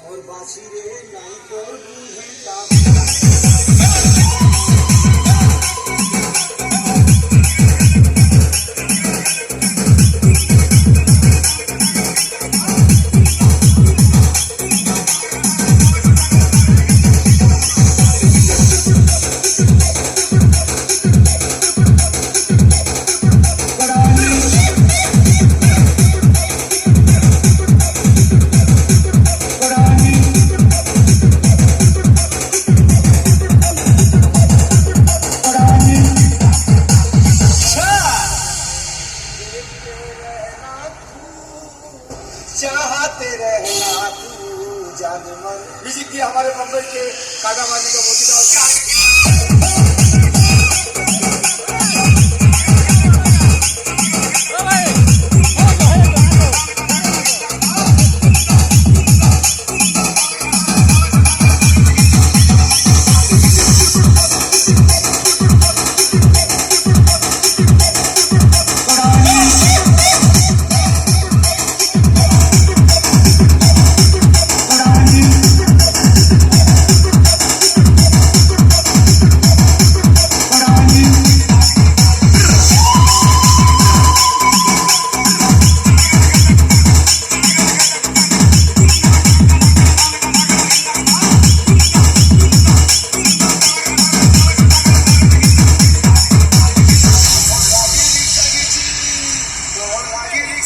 मोर बासी रे नहीं तो चाहते रहना तू जान मन। म्यूजिक की हमारे बम्बई के कागाबाजी का मोतीलाल